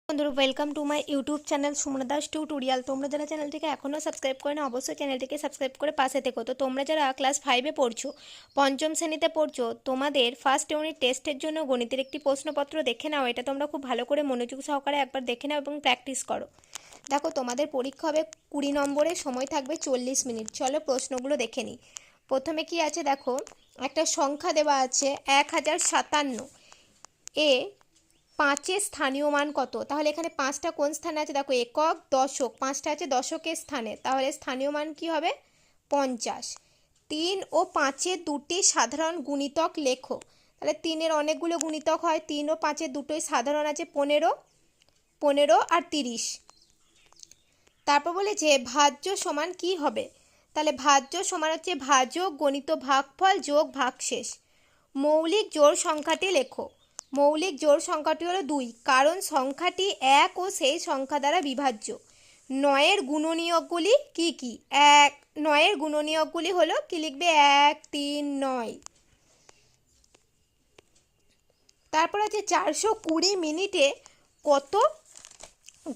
বন্ধুরা welcome to my YouTube channel Sumana Das tutorial. তোমরা যারা চ্যানেলটিকে এখনও সাবস্ক্রাইব করে না অবশ্যই চ্যানেলটিকে সাবস্ক্রাইব করে পাশে থেকো। তো তোমরা যারা ক্লাস 5-এ পড়ছো, পঞ্চম শ্রেণীতে পড়ছো, তোমাদের ফার্স্ট ইউনিট টেস্টের জন্য গণিতের একটি প্রশ্নপত্র দেখে নাও। এটা তোমরা খুব ভালো করে মনোযোগ সহকারে একবার দেখে নাও এবং প্র্যাকটিস করো। দেখো, তোমাদের পরীক্ষা হবে 20 নম্বরে, সময় থাকবে 40 মিনিট। চলো প্রশ্নগুলো দেখে নিই। প্রথমে কি আছে দেখো, একটা সংখ্যা দেওয়া আছে 1057 এ 5-এর স্থানীয় মান কত? তাহলে এখানে 5টা কোন স্থানে আছে দেখো, একক, দশক, 5টা আছে দশকের স্থানে, তাহলে স্থানীয় মান কি হবে? 50। 3 ও 5-এর দুটি সাধারণ গুণিতক লেখো। তাহলে 3-এর অনেকগুলো গুণিতক হয়, 3 ও 5-এর দুটোই সাধারণ আছে, 15, 15 আর 30। তারপর বলেছে ভাজ্য সমান কি হবে? তাহলে ভাজ্য সমান হচ্ছে ভাজক গণিত ভাগফল যোগ ভাগশেষ। মৌলিক জোড় সংখ্যাটি লেখো। মৌলিক জোড় সংখ্যাটি হলো 2, কারণ সংখ্যাটি 1 ও সেই সংখ্যা দ্বারা বিভাজ্য। 9-এর গুণনীয়কগুলি কি কি? 9-এর গুণনীয়কগুলি হলো কি লিখবে? 1, 3, 9। তারপর আছে 420 মিনিটে কত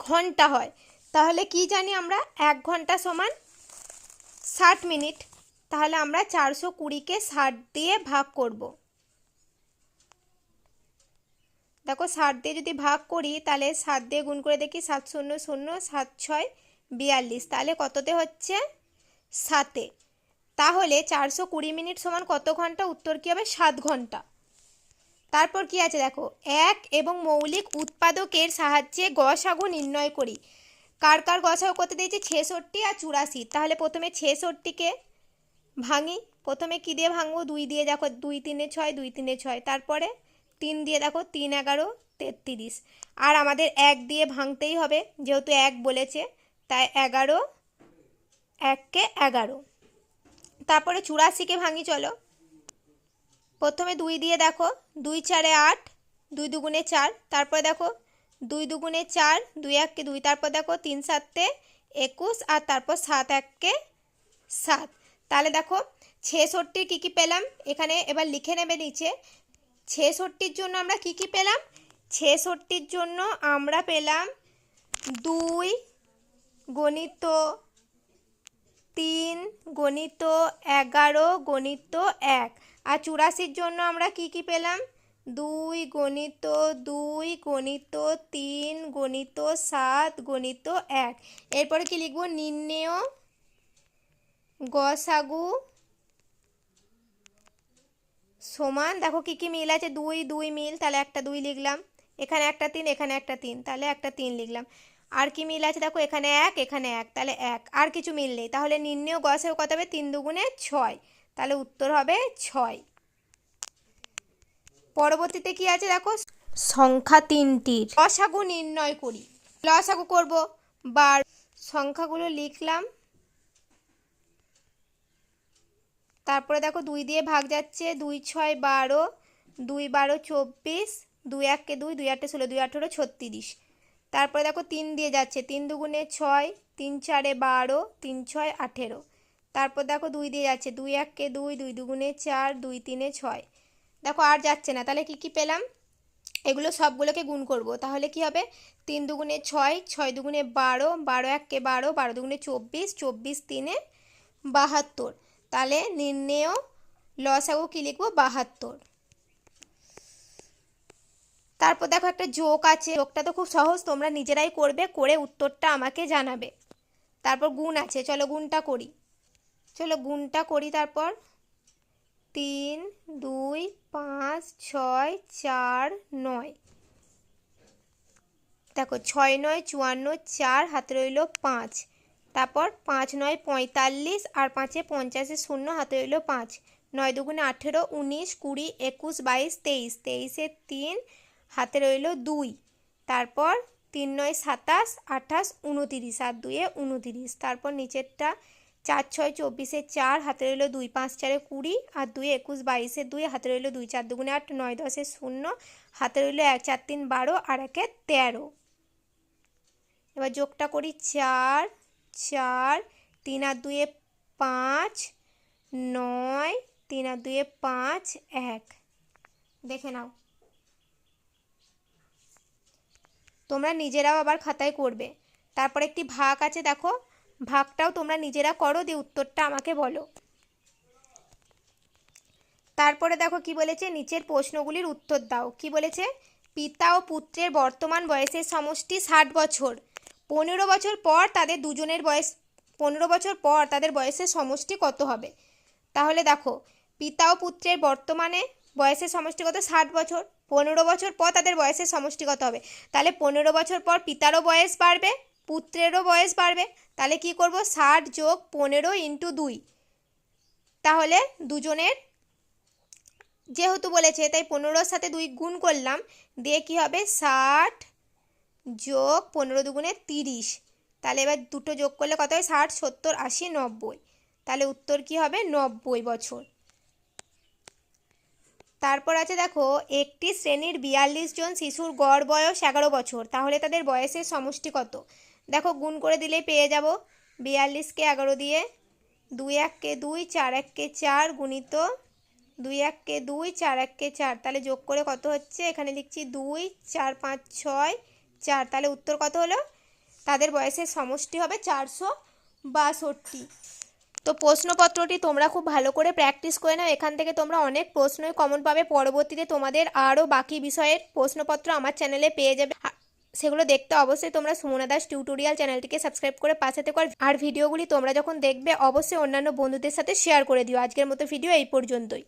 ঘন্টা হয়? তাহলে কি জানি আমরা, 1 ঘন্টা সমান 60 মিনিট। তাহলে আমরা 420-কে 60 দিয়ে ভাগ করব। দেখো, 60 দিয়ে যদি ভাগ করি তাহলে 7 দিয়ে গুণ করে দেখি, 7 শূন্য শূন্য, 7 6 42, তাহলে কততে হচ্ছে? 7-এ। তাহলে 420 মিনিট সমান কত ঘন্টা? উত্তর কি হবে? 7 ঘন্টা। তারপর কি আছে দেখো, এক এবং মৌলিক উৎপাদকের সাহায্যে গসাগু নির্ণয় করি। কার কার গসাগু করতে দিয়েছে? 66 আর 84। তাহলে প্রথমে 66-কে ভাঙি। প্রথমে কি দিয়ে ভাঙবো? 2 দিয়ে। দেখো 2 3 6, 2 3 6। তারপরে 3 দিয়ে, দেখো 3 11 33। আর আমাদের 1 দিয়ে ভাঙতেই হবে, যেহেতু 1 বলেছে, তাই 11, 1-কে 11। তারপরে 84-কে ভাঙি। চলো, প্রথমে 2 দিয়ে, দেখো 2 4 8, 2 2 4। তারপরে দেখো 2 2 4, 2 1-কে 2। তারপর দেখো 3 7 21, আর তারপর 7 1-কে 7। তাহলে দেখো 66 কি কি পেলাম এখানে, এবার লিখে নেবে নিচে। 66-র জন্য আমরা কি কি পেলাম? 66-র জন্য আমরা পেলাম 2 গণিত 3 গণিত 11 গণিত 1। আর 84-র জন্য আমরা কি কি পেলাম? 2 গণিত 2 গণিত 3 গণিত 7 গণিত 1। এরপরে কি লিখবো? নির্ণেয় গসাগু সমান, দেখো কি কি মিল আছে? 2 2 মিল, তাহলে একটা 2 লিখলাম। এখানে একটা 3, এখানে একটা 3, তাহলে একটা 3 লিখলাম। আর কি মিল আছে দেখো, এখানে 1, এখানে 1, তাহলে 1। আর কিছু মিল নেই। তাহলে নির্ণেয় গসাগু কত হবে? 3 2 6, তাহলে উত্তর হবে 6। পরবর্তীতে কি আছে দেখো, সংখ্যা 3টির লসাগু নির্ণয় করি। লসাগু করব 12। সংখ্যাগুলো লিখলাম। তারপরে দেখো 2 দিয়ে ভাগ যাচ্ছে, 2 6 12, 2 12 24, 2 1-কে 2, 2 8 16, 2 18 36। তারপরে দেখো 3 দিয়ে যাচ্ছে, 3 2 6, 3 4 12, 3 6 18। তারপর দেখো 2 দিয়ে যাচ্ছে, 2 1-কে 2, 2 2 4, 2 3 6। দেখো আর যাচ্ছে না, তাহলে কি কি পেলাম? এগুলো সবগুলোকে গুণ করব। তাহলে কি হবে? 3 2 6, 6 2 12, 12 1-কে 12, 12 2 24, 24 3 72। তাহলে নির্ণেয় লসাগু কি লিখবো? 72। তারপর দেখো একটা যোগ আছে, যোগটা তো খুব সহজ, তোমরা নিজেরাই করবে, করে উত্তরটা আমাকে জানাবে। তারপর গুণ আছে, চলো গুণটা করি। তারপর 3 2 5 6 4 9। দেখো 6 9 54, 4 হাতে রইল 5। তারপর 5 9 45, আর 5-এ 50, শূন্য হাতে রইল 5। 9 2 18, 19 20 21 22 23, 23-এ 3 হাতে রইল 2। তারপর 3 9 27, 28 29, আর 2-এ 29। তারপর নিচেরটা 4 6 24-এ 4 হাতে রইল 2, 5 4-এ 20, আর 2 21 22-এ 2 হাতে রইল 2, 4 2 8 9 10-এ 0 হাতে রইল 1, 4 3 12, আর 1-এ 13। এবার যোগটা করি, 4 4, 3 আর 2-এ 5, 9, 3 আর 2-এ 5, 1। দেখে নাও। তোমরা নিজেরাও আবার খাতায় করবে। তারপর একটি ভাগ আছে, দেখো ভাগটাও তোমরা নিজেরা করো, দিয়ে উত্তরটা আমাকে বলো। তারপরে দেখো কি বলেছে, নিচের প্রশ্নগুলির উত্তর দাও। কি বলেছে, পিতা ও পুত্রের বর্তমান বয়সের সমষ্টি 60 বছর। 15 বছর পর তাদের দুজনের বয়স 15 বছর পর তাদের বয়সের সমষ্টি কত হবে? তাহলে দেখো, পিতা ও পুত্রের বর্তমানে বয়সের সমষ্টি কত? 60 বছর। 15 বছর পর তাদের বয়সের সমষ্টি কত হবে? তাহলে 15 বছর পর পিতারও বয়স বাড়বে, পুত্রেরও বয়স বাড়বে। তাহলে কি করব, 60 যোগ 15 ইন্টু 2। তাহলে দুজনের যেহেতু বলেছে তাই 15-র সাথে 2 গুণ করলাম, দিয়ে কি হবে, 60 যোগ 15 দুগুণে 30। তাহলে এবার দুটো যোগ করলে কত হয়, 60, 70, 80, 90। তাহলে উত্তর কি হবে, 90 বছর। তারপর আছে দেখো, একটি শ্রেণীর 42 জন শিশুর গড় বয়স 11 বছর, তাহলে তাদের বয়সের সমষ্টি কত? দেখো গুণ করে দিলে পেয়ে যাব, 42কে 11 দিয়ে, 2 1 2, 4 1 4 গুণিত 2 1 2, 4 1 4। তাহলে যোগ করে কত হচ্ছে, এখানে লিখছি 2 4 5 6 4। তাহলে উত্তর কত হলো, তাদের বয়সের সমষ্টি হবে 462। তো প্রশ্নপত্রটি তোমরা খুব ভালো করে প্র্যাকটিস করে নাও। এখান থেকে তোমরা অনেক প্রশ্নই কমন পাবে। পরবর্তীতে তোমাদের আরও বাকি বিষয়ের প্রশ্নপত্র আমার চ্যানেলে পেয়ে যাবে, সেগুলো দেখতে অবশ্যই তোমরা সুমনা দাস টিউটোরিয়াল চ্যানেলটিকে সাবস্ক্রাইব করে পাশে থেকো। আর ভিডিওগুলি তোমরা যখন দেখবে অবশ্যই অন্যান্য বন্ধুদের সাথে শেয়ার করে দিও। আজকের মতো ভিডিও এই পর্যন্তই।